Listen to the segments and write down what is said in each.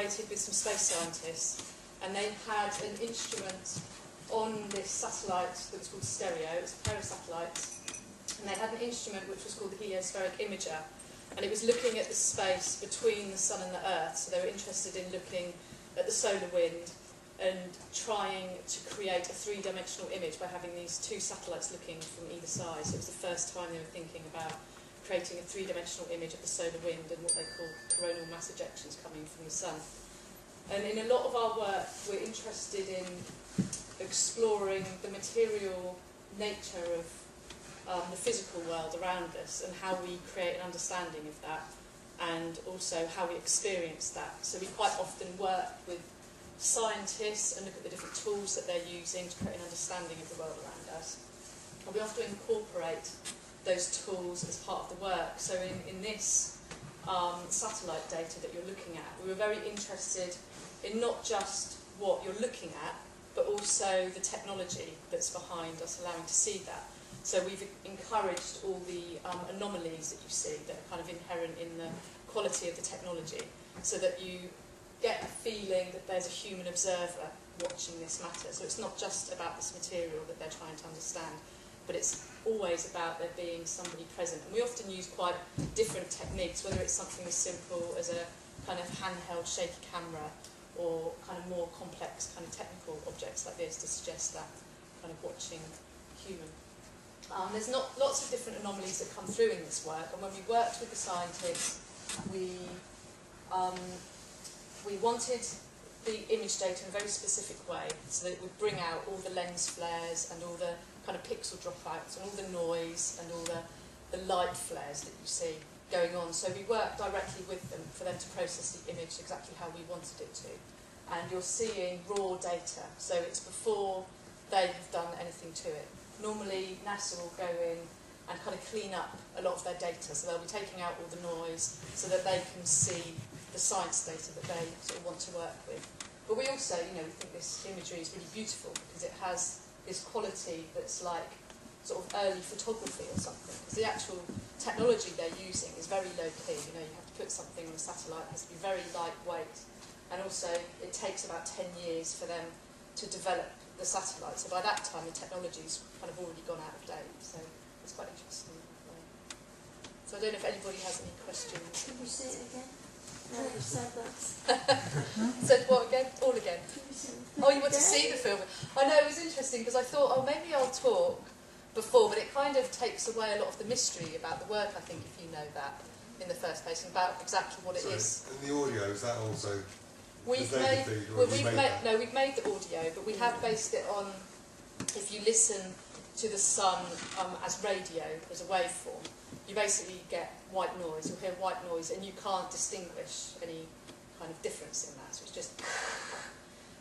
collaborated with some space scientists, and they had an instrument on this satellite that was called Stereo. It was a pair of satellites, and they had an instrument which was called the heliospheric imager, and it was looking at the space between the Sun and the Earth. So they were interested in looking at the solar wind and trying to create a three-dimensional image by having these two satellites looking from either side. So it was the first time they were thinking about creating a three-dimensional image of the solar wind and what they call coronal mass ejections coming from the Sun. And in a lot of our work, we're interested in exploring the material nature of the physical world around us and how we create an understanding of that, and also how we experience that. So we quite often work with scientists and look at the different tools that they're using to create an understanding of the world around us. And we often incorporate those tools as part of the work. So in this satellite data that you're looking at, we were very interested in not just what you're looking at, but also the technology that's behind us allowing to see that. So we've encouraged all the anomalies that you see that are kind of inherent in the quality of the technology, so that you get a feeling that there's a human observer watching this matter. So it's not just about this material that they're trying to understand, but it's always about there being somebody present. And we often use quite different techniques, whether it's something as simple as a kind of handheld shaky camera, or kind of more complex kind of technical objects like this to suggest that kind of watching human. There's lots of different anomalies that come through in this work, and when we worked with the scientists, we wanted the image data in a very specific way, so that it would bring out all the lens flares and all the kind of pixel dropouts and all the noise and all the light flares that you see going on. So we worked directly with them for them to process the image exactly how we wanted it to. And you're seeing raw data, so it's before they have done anything to it. Normally NASA will go in and kind of clean up a lot of their data, so they'll be taking out all the noise so that they can see the science data that they sort of want to work with. But we also, we think this imagery is really beautiful because it has this quality that's like sort of early photography or something. Because the actual technology they're using is very low key. You have to put something on a satellite, it has to be very lightweight, and also it takes about 10 years for them to develop the satellite. So by that time, the technology's kind of already gone out of date. So it's quite interesting. So I don't know if anybody has any questions. Can you say it again? No, you said that. Said what again? All again. Oh, you want to again? see the film? I know, it was interesting because I thought, maybe I'll talk before, but it kind of takes away a lot of the mystery about the work, I think, if you know that in the first place, and about exactly what it is. And the audio, is that also we've made the audio, but we have based it on, if you listen to the sun as radio, as a waveform, you basically get white noise, you'll hear white noise, and you can't distinguish any kind of difference in that, so it's just...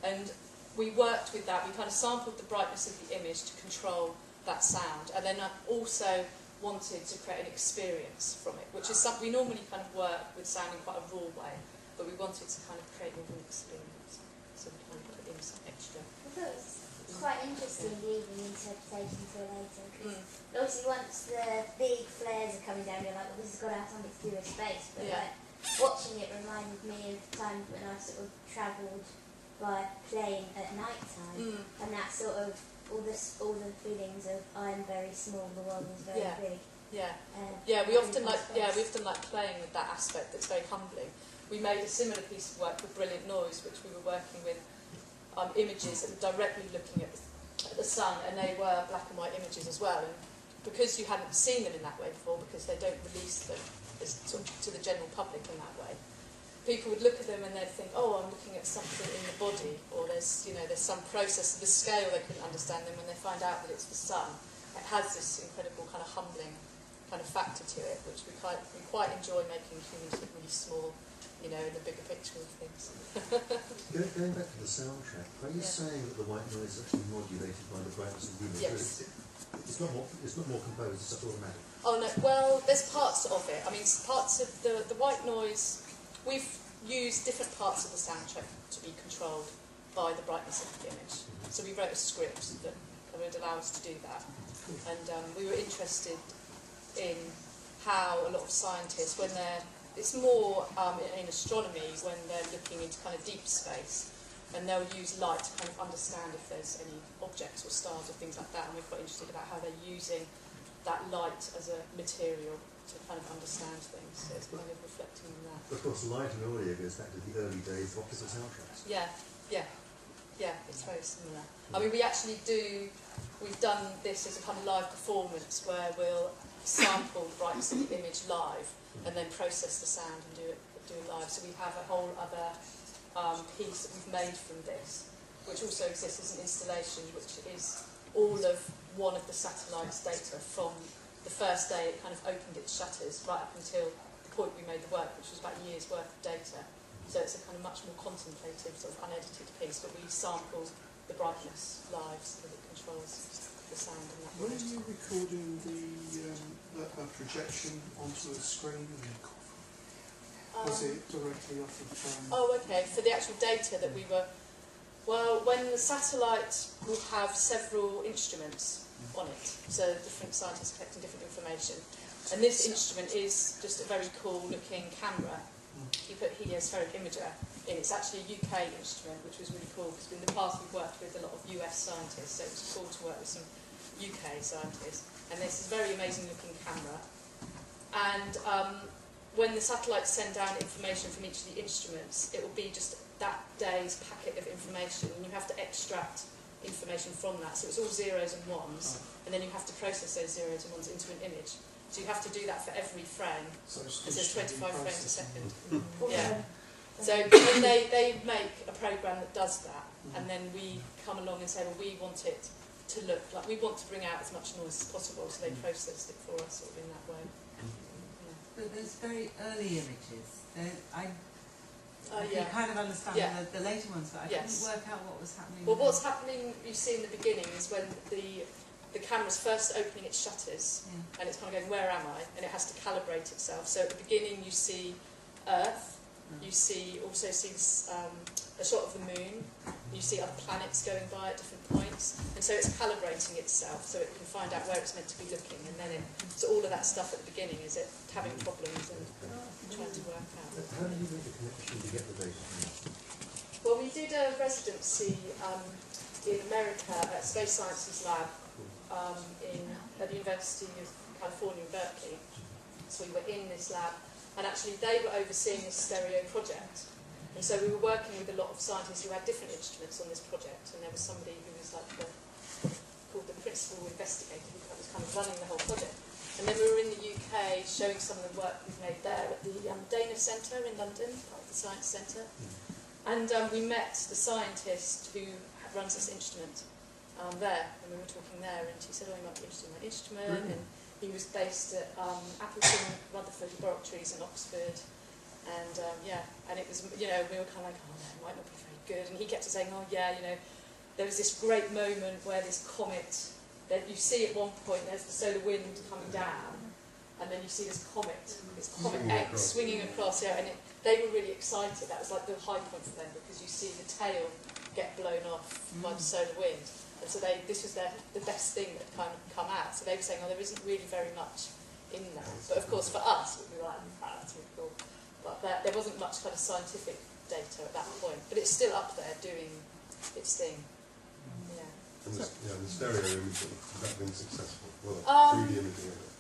And we worked with that, we kind of sampled the brightness of the image to control that sound, and then I also wanted to create an experience from it, which is something we normally kind of work with sound in quite a raw way, but we wanted to kind of create more of an experience, so we kind of put in some extra. I thought it was quite interesting leaving the interpretation till later, because obviously once the big flares are coming down, you're like, well, this has got to have something to do with space, but like, watching it reminded me of times when I sort of travelled by plane at night time, and that sort of all the feelings of I'm very small, the world is very big. We often like playing with that aspect that's very humbling. We made a similar piece of work with Brilliant Noise, which we were working with images that were directly looking at the sun, and they were black and white images as well. And because you hadn't seen them in that way before, because they don't release them to the general public in that way, people would look at them and they'd think, oh, I'm looking at something in the body, or there's some process of the scale they couldn't understand. Then when they find out that it's the sun, it has this incredible kind of humbling kind of factor to it, which we quite enjoy, making humans look really small, in the bigger picture of things. Going back to the soundtrack, are you saying that the white noise is actually modulated by the brightness of the image? Yes. It's not more composed, it's just automatic. Oh no, well, there's parts of it. I mean, parts of the white noise, we've used different parts of the soundtrack to be controlled by the brightness of the image. So we wrote a script that would allow us to do that. And we were interested in how a lot of scientists, when they're it's more in astronomy when they're looking into kind of deep space, and they'll use light to kind of understand if there's any objects or stars or things like that, and we're quite interested about how they're using that light as a material to kind of understand things. So it's kind of reflecting on that. Of course, light and audio goes back to the early days of optical soundtracks. Yeah, it's very similar. I mean, we've done this as a kind of live performance where we'll sample the brightness of the image live and then process the sound and do it live. So we have a whole other piece that we've made from this, which also exists as an installation, which is all of one of the satellite's data from the first day it kind of opened its shutters right up until the point we made the work, which was about a year's worth of data. So it's a kind of much more contemplative, sort of unedited piece, but we sampled the brightness live so that it controls the sound in that way. When are you recording the projection onto a screen? Was it directly off of Oh, okay. For the actual data that we were... Well, when the satellite will have several instruments on it, so different scientists collecting different information. And this instrument is just a very cool looking camera. You put heliospheric imager in. It's actually a UK instrument, which was really cool because in the past we've worked with a lot of US scientists, so it was cool to work with some UK scientists. And this is a very amazing looking camera. And when the satellites send down information from each of the instruments, it will be just that day's packet of information, and you have to extract information from that. So it's all zeros and ones, and then you have to process those zeros and ones into an image. So you have to do that for every frame. So there's 25 frames a second. Yeah. So and they make a program that does that, and then we come along and say, well, we want it to look like, we want to bring out as much noise as possible, so they processed it for us sort of in that way. But there's very early images. I Yeah. can kind of understand the later ones, but I couldn't work out what was happening. Well, what's happening, you see in the beginning, is when the camera's first opening its shutters, and it's kind of going, where am I? And it has to calibrate itself. So at the beginning you see Earth, you also see a shot of the moon, you see other planets going by at different points, and so it's calibrating itself so it can find out where it's meant to be looking, and then so all of that stuff at the beginning is it having problems and trying to work out. How do you make the connection to get the data from that? Well, we did a residency in America at Space Sciences Lab at the University of California in Berkeley. So we were in this lab, and actually they were overseeing this stereo project. And so we were working with a lot of scientists who had different instruments on this project, and there was somebody who was like called the principal investigator who was kind of running the whole project. And then we were in the UK showing some of the work we've made there at the Dana Centre in London, part of the Science Centre. And we met the scientist who runs this instrument there, and we were talking there, and she said, oh, you might be interested in my instrument. And he was based at Appleton Rutherford Laboratories in Oxford. And and it was, we were kind of like, oh no, it might not be very good. And he kept saying, oh yeah, there was this great moment where this comet, that you see at one point, there's the solar wind coming down, and then you see this comet X swinging across, and they were really excited. That was like the high point for them, because you see the tail get blown off by the solar wind. And so this was the best thing that had kind of come out. So they were saying, oh, there isn't really very much in there. But of course, for us, we were like, that's really cool. But there wasn't much kind of scientific data at that point. But it's still up there doing its thing. Yeah. And the stereo imaging, has that been successful? Well, 3D imaging of it.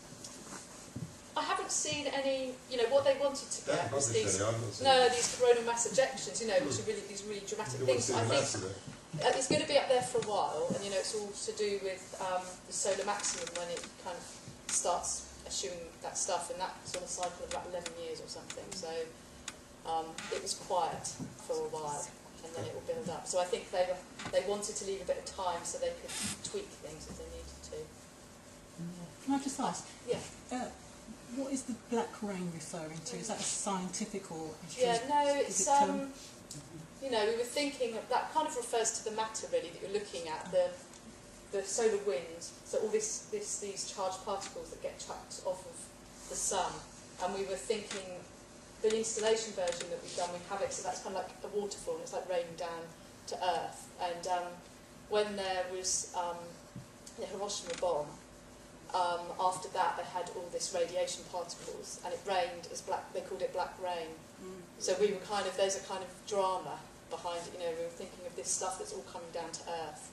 I haven't seen any, what they wanted to get was these coronal mass ejections, which are really these really dramatic things. I think it's going to be up there for a while, and it's all to do with the solar maximum when it kind of starts eschewing that stuff, and that's on a cycle of about 11 years or something. So it was quiet for a while, and then it will build up. So I think they wanted to leave a bit of time so they could tweak things if they needed to. Can I just ask? Yeah. What is the black rain referring to? Is that a scientific or? Yeah, no, it's we were thinking that kind of refers to the matter really that you're looking at, the solar wind. So all these charged particles that get chucked off of the sun, and we were thinking the installation version that we've done, we have it so that's kind of like a waterfall. It's like raining down to Earth, and when there was the Hiroshima bomb. after that they had all this radiation particles, and it rained as black, they called it black rain. So we were kind of, there's a kind of drama behind it, you know, we were thinking of this stuff that's all coming down to Earth,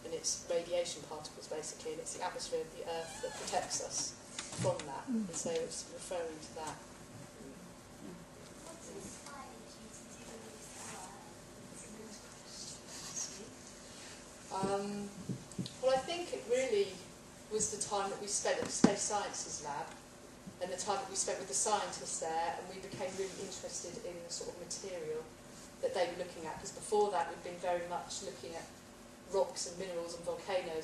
and it's radiation particles basically, and it's the atmosphere of the Earth that protects us from that, and so it's referring to that. Well, I think it really was the time that we spent at the Space Sciences Lab, and the time that we spent with the scientists there, and we became really interested in the sort of material that they were looking at, because before that we'd been very much looking at rocks and minerals and volcanoes.